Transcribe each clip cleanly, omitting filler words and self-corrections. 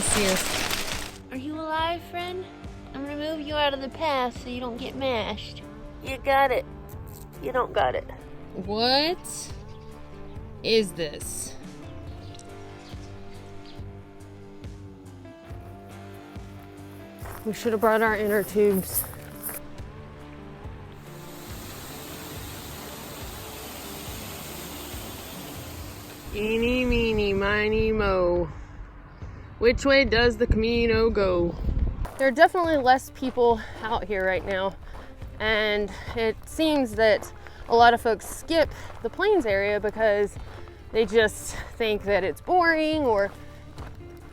see us. Are you alive, friend? I'm gonna move you out of the path so you don't get mashed. You got it. You don't got it. What is this? We should have brought our inner tubes. Eeny, meeny, miny, mo. Which way does the Camino go? There are definitely less people out here right now, and it seems that a lot of folks skip the plains area because they just think that it's boring, or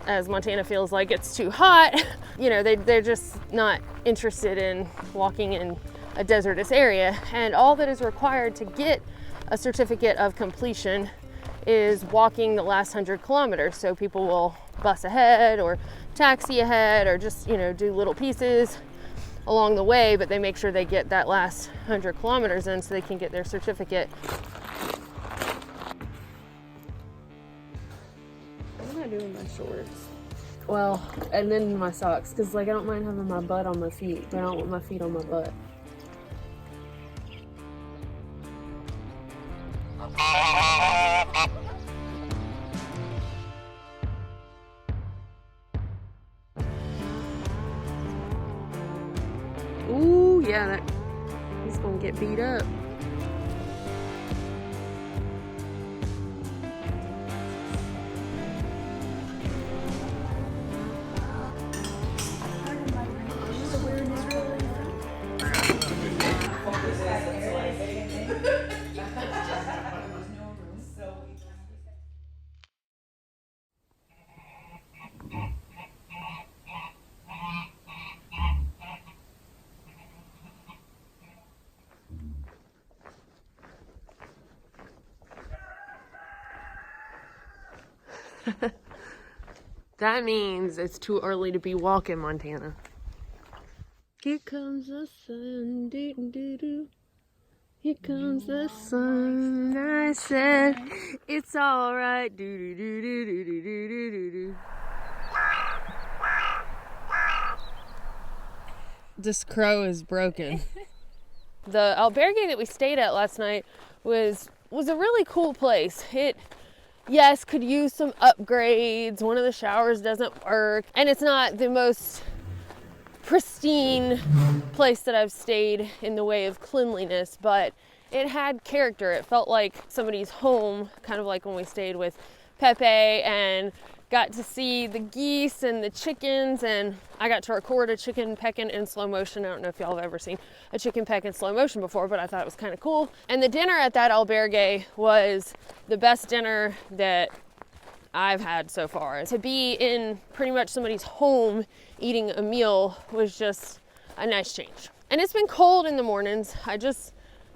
as Montana feels like, it's too hot. You know, they're just not interested in walking in a desertous area. And all that is required to get a certificate of completion is walking the last 100 kilometers. So people will bus ahead or taxi ahead or just, you know, do little pieces along the way, but they make sure they get that last 100 kilometers in so they can get their certificate. What am I doing with my shorts? Well, and then my socks, because like I don't mind having my butt on my feet, but I don't want my feet on my butt. Ooh, yeah, he's gonna get beat up. That means it's too early to be walking, Montana. Here comes the sun, doo doo doo. Here comes the sun. I said it's all right, doo doo doo doo doo doo doo doo doo. This crow is broken. The albergue that we stayed at last night was a really cool place. It, yes, could use some upgrades. One of the showers doesn't work, and it's not the most pristine place that I've stayed in the way of cleanliness, but it had character. It felt like somebody's home, kind of like when we stayed with Pepe and got to see the geese and the chickens, and I got to record a chicken pecking in slow motion. I don't know if y'all have ever seen a chicken peck in slow motion before, but I thought it was kind of cool. And the dinner at that albergue was the best dinner that I've had so far. To be in pretty much somebody's home eating a meal was just a nice change. And it's been cold in the mornings. I just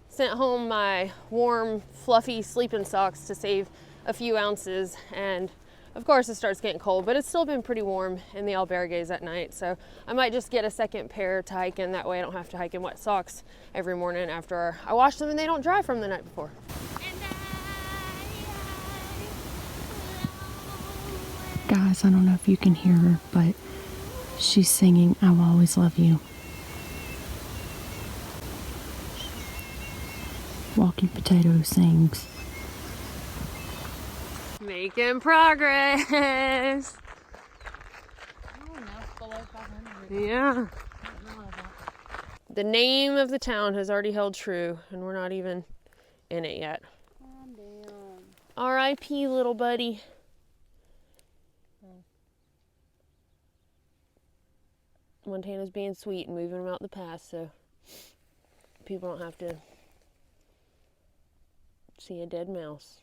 sent home my warm, fluffy sleeping socks to save a few ounces, and of course it starts getting cold, but it's still been pretty warm in the albergues at night, so I might just get a second pair to hike in. That way I don't have to hike in wet socks every morning after I wash them and they don't dry from the night before. Guys, I don't know if you can hear her, but she's singing "I Will Always Love You." Walking Potato sings. Making progress. Yeah. The name of the town has already held true, and we're not even in it yet. R.I.P. little buddy. Montana's being sweet and moving him out the path so people don't have to see a dead mouse.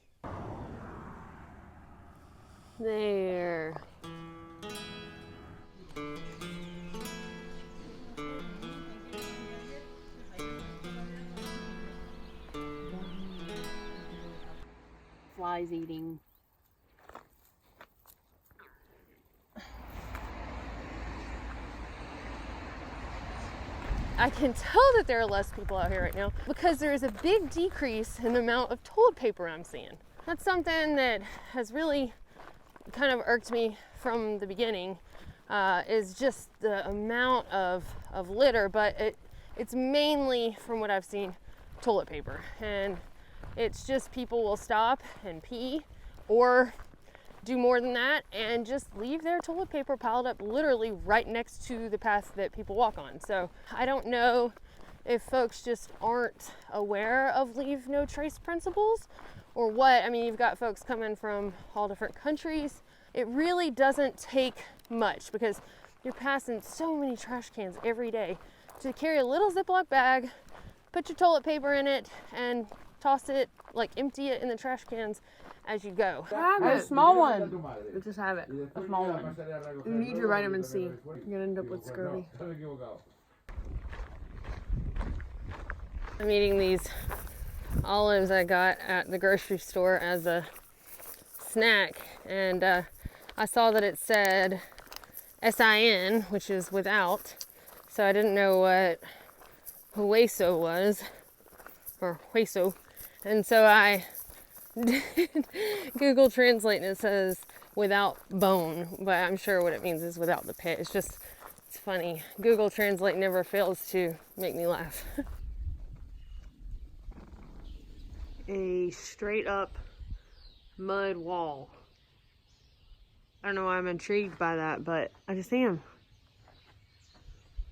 There. Flies eating. I can tell that there are less people out here right now because there is a big decrease in the amount of toilet paper I'm seeing. That's something that has really kind of irked me from the beginning is just the amount of litter, but it's mainly, from what I've seen, toilet paper. And it's just people will stop and pee or do more than that and just leave their toilet paper piled up literally right next to the path that people walk on. So I don't know if folks just aren't aware of leave no trace principles or what. I mean, you've got folks coming from all different countries. It really doesn't take much because you're passing so many trash cans every day to carry a little Ziploc bag, put your toilet paper in it, and toss it, like empty it in the trash cans as you go. A small one. Just have it. A small one. You need your vitamin C. You're gonna end up with scurvy. I'm eating these olives I got at the grocery store as a snack, and I saw that it said SIN, which is without, so I didn't know what hueso was, or hueso, and so I Google Translate, and it says without bone, but I'm sure what it means is without the pit. It's funny. Google Translate never fails to make me laugh. A straight up mud wall. I don't know why I'm intrigued by that, but I just am.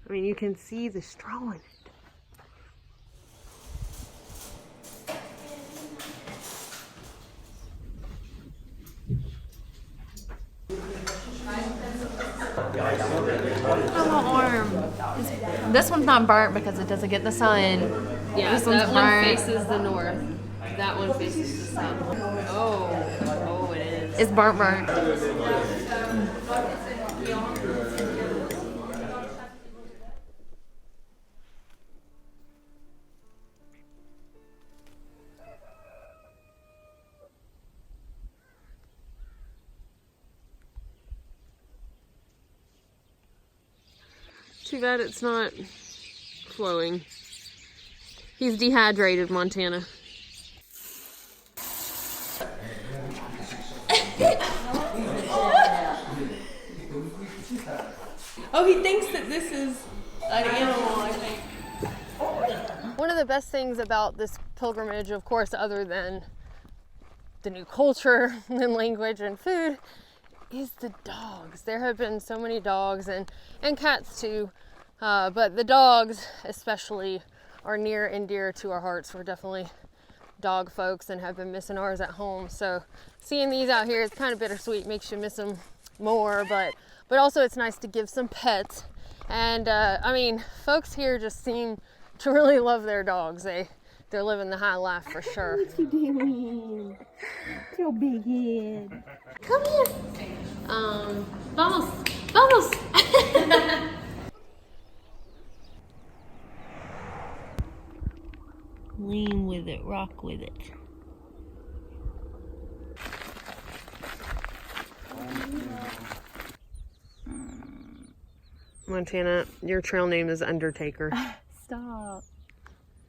I mean, you can see the straw in it. This one's not burnt because it doesn't get the sun. Yeah, This one's that one burnt. faces the north. That one faces the south. Oh, it is. It's burnt. Too bad it's not flowing. He's dehydrated, Montana. Oh, he thinks that this is an animal, I think. One of the best things about this pilgrimage, of course, other than the new culture and language and food, is the dogs. There have been so many dogs and cats too, but the dogs especially are near and dear to our hearts. We're definitely dog folks and have been missing ours at home. So seeing these out here is kind of bittersweet, makes you miss them more, but also it's nice to give some pets. And I mean, folks here just seem to really love their dogs. They're living the high life for sure. What you doing? Your big head. Come here. Vamos. Vamos. Lean with it. Rock with it. Montana, your trail name is Undertaker. Stop.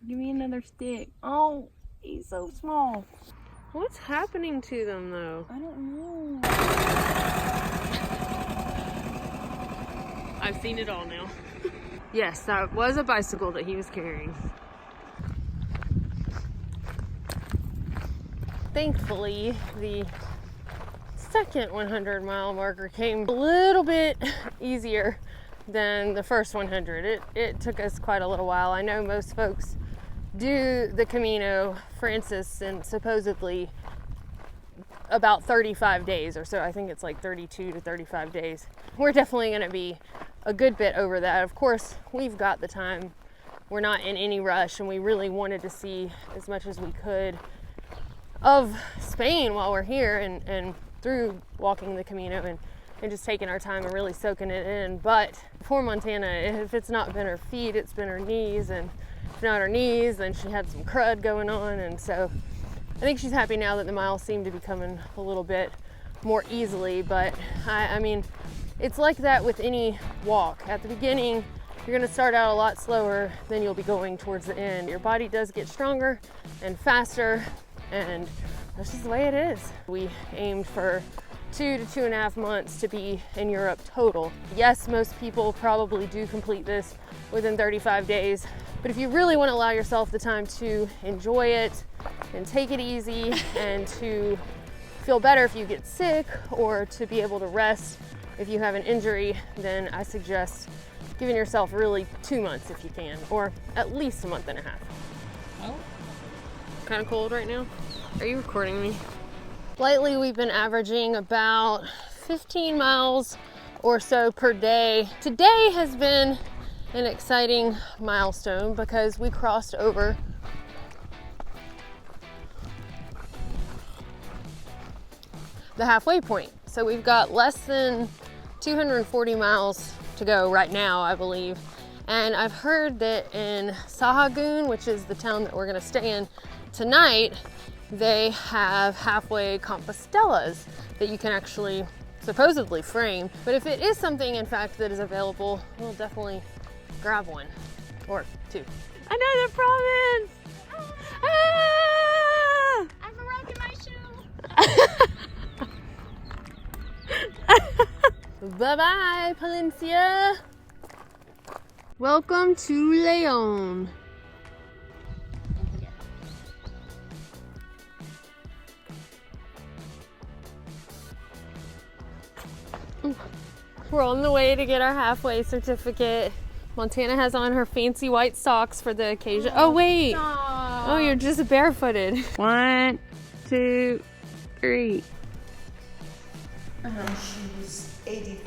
Give me another stick. Oh, he's so small. What's happening to them, though? I don't know. I've seen it all now. Yes, that was a bicycle that he was carrying. Thankfully, the second 100-mile marker came a little bit easier than the first 100. It took us quite a little while. I know most folks do the Camino, Francis, and supposedly about 35 days or so. I think it's like 32 to 35 days. We're definitely going to be a good bit over that. Of course, we've got the time. We're not in any rush, and we really wanted to see as much as we could of Spain while we're here and through walking the Camino and just taking our time and really soaking it in. But poor Montana, if it's not been her feet, it's been her knees, and if not her knees, then she had some crud going on. And so I think she's happy now that the miles seem to be coming a little bit more easily. But I mean, it's like that with any walk. At the beginning, you're gonna start out a lot slower than you'll be going towards the end. Your body does get stronger and faster, and that's just the way it is. We aimed for 2 to 2.5 months to be in Europe total. Yes, most people probably do complete this within 35 days, but if you really want to allow yourself the time to enjoy it and take it easy and to feel better if you get sick or to be able to rest if you have an injury, then I suggest giving yourself really 2 months if you can, or at least a month and a half. Kind of cold right now. Are you recording me? Lately, we've been averaging about 15 miles or so per day. Today has been an exciting milestone because we crossed over the halfway point. So we've got less than 240 miles to go right now, I believe. And I've heard that in Sahagun, which is the town that we're gonna stay in tonight, they have halfway Compostelas that you can actually supposedly frame. But if it is something, in fact, that is available, we'll definitely grab one or two. Another province! Ah! I'm a rock in my shoe. Bye-bye, Palencia. Welcome to Leon. We're on the way to get our halfway certificate. Montana has on her fancy white socks for the occasion. Oh, wait. Oh, you're just barefooted. 1, 2, 3. She's 83.